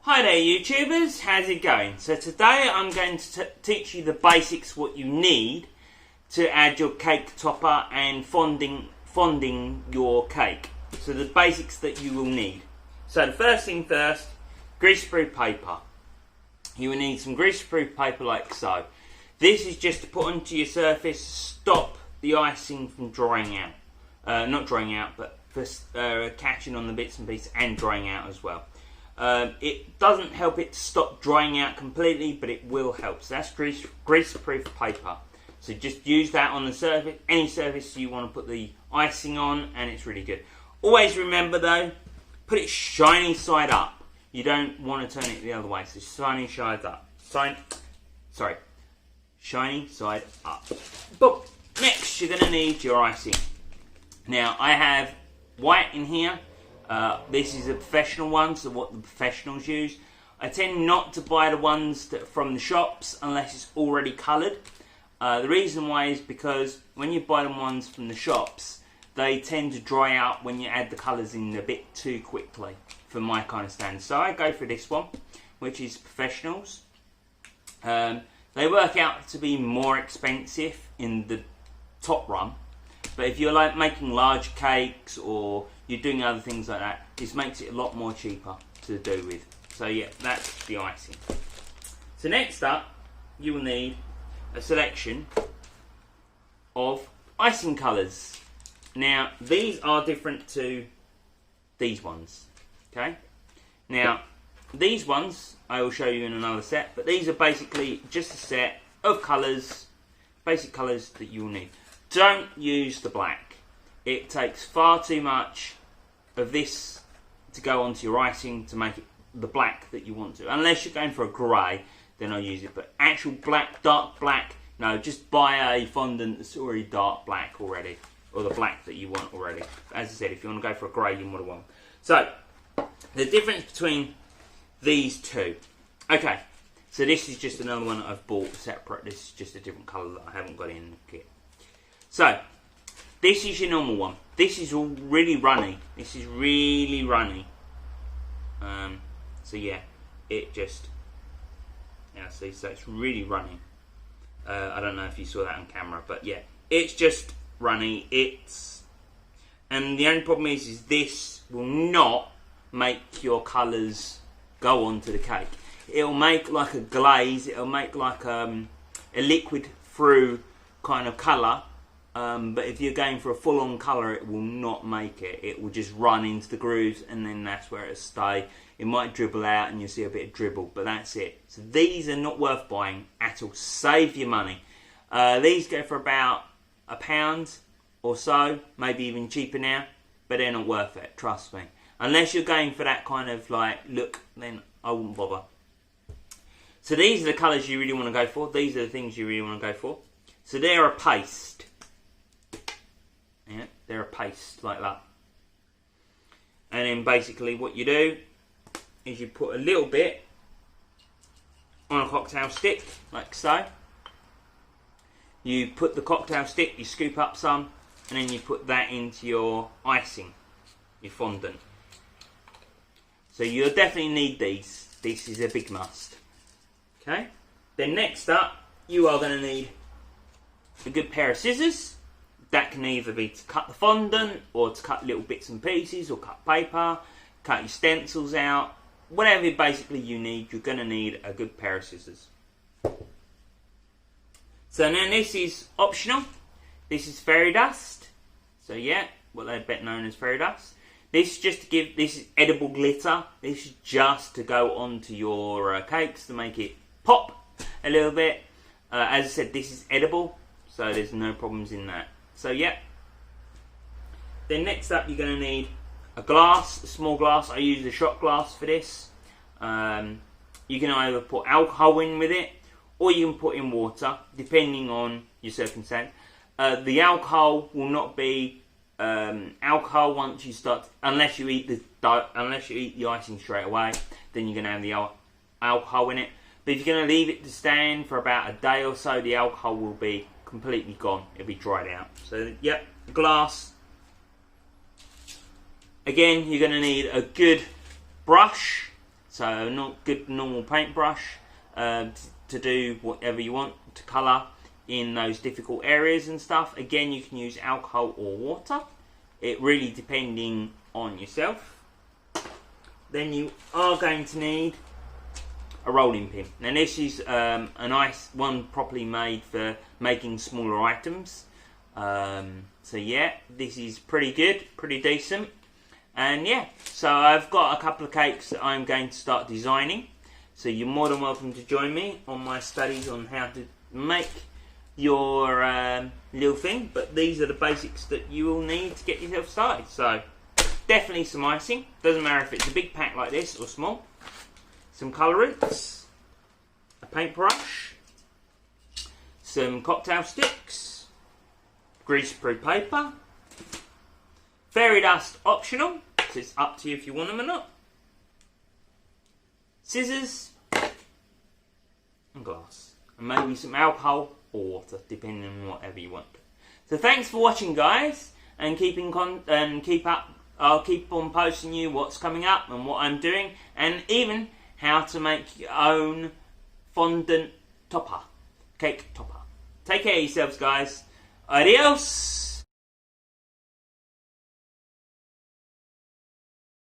Hi there YouTubers, how's it going? So today I'm going to teach you the basics, what you need to add your cake topper and fonding your cake. So the basics that you will need. So the first thing first, greaseproof paper. You will need some greaseproof paper like so. This is just to put onto your surface, stop the icing from drying out. Not drying out, but for catching on the bits and pieces and drying out as well. It doesn't help it to stop drying out completely, but it will help. So that's greaseproof paper. So just use that on the surface, any surface you want to put the icing on, and it's really good. Always remember though, put it shiny side up. You don't want to turn it the other way. So shiny side up. Shiny side up. But next you're going to need your icing. Now I have white in here. This is a professional one, so what the professionals use. I tend not to buy the ones that from the shops unless it's already coloured. The reason why is because when you buy the ones from the shops, they tend to dry out when you add the colours in a bit too quickly for my kind of standards. So I go for this one, which is professionals. They work out to be more expensive in the top run, but if you're like making large cakes or you're doing other things like that, this makes it a lot more cheaper to do with. So yeah, that's the icing. So next up, you will need a selection of icing colours. Now, these are different to these ones, okay? Now, these ones I will show you in another set, but these are basically just a set of colours, basic colours that you will need. Don't use the black. It takes far too much of this to go onto your icing to make it the black that you want to. Unless you're going for a grey, then I'll use it. But actual black, dark black, no, just buy a fondant that's already dark black already. Or the black that you want already. As I said, if you want to go for a grey, you want one. So, the difference between these two. Okay, so this is just another one that I've bought separate. This is just a different colour that I haven't got in the kit. So, this is your normal one. This is all really runny. This is really runny. So yeah, it just, yeah, see, so it's really runny. I don't know if you saw that on camera, but yeah, it's just runny. And the only problem is this will not make your colours go onto the cake. It'll make like a glaze. It'll make like a liquid through kind of colour. But if you're going for a full-on colour, it will not make it. It will just run into the grooves, and then that's where it'll stay. It might dribble out, and you'll see a bit of dribble, but that's it. So these are not worth buying at all. Save your money. These go for about £1 or so, maybe even cheaper now, but they're not worth it, trust me. Unless you're going for that kind of like look, then I wouldn't bother. So these are the colours you really want to go for. These are the things you really want to go for. So they're a paste. Yeah, they're a paste like that. And then basically what you do is you put a little bit on a cocktail stick, like so. You put the cocktail stick, you scoop up some, and then you put that into your icing, your fondant. So you'll definitely need these. This is a big must. Okay? Then next up, you are going to need a good pair of scissors. That can either be to cut the fondant, or to cut little bits and pieces, or cut paper, cut your stencils out. Whatever basically you need, you're going to need a good pair of scissors. So now this is optional. This is fairy dust. So yeah, what they're better known as fairy dust. This is just to give, this is edible glitter. This is just to go onto your cakes to make it pop a little bit. As I said, this is edible, so there's no problems in that. So yeah. Then next up you're going to need a glass, a small glass. I use a shot glass for this. You can either put alcohol in with it, or you can put in water, depending on your circumstance. The alcohol will not be alcohol once you start, unless you eat the icing straight away. Then you're going to have the alcohol in it. But if you're going to leave it to stand for about a day or so, the alcohol will be completely gone. It'll be dried out. So yep, glass. Again, you're going to need a good brush. So not good normal paintbrush to do whatever you want to colour in those difficult areas and stuff. Again, you can use alcohol or water. It really depending on yourself. Then you are going to need a rolling pin. Now this is a nice one, properly made for making smaller items. So yeah, this is pretty good, pretty decent. And yeah, so I've got a couple of cakes that I'm going to start designing. So you're more than welcome to join me on my studies on how to make your little thing. But these are the basics that you will need to get yourself started. So definitely some icing. Doesn't matter if it's a big pack like this or small. Some colourants, a paintbrush, some cocktail sticks, greaseproof paper, fairy dust optional, so it's up to you if you want them or not, scissors, and glass, and maybe some alcohol or water, depending on whatever you want. So thanks for watching, guys, and keep up. I'll keep on posting you what's coming up and what I'm doing, and even how to make your own fondant topper, cake topper. Take care of yourselves, guys. Adios.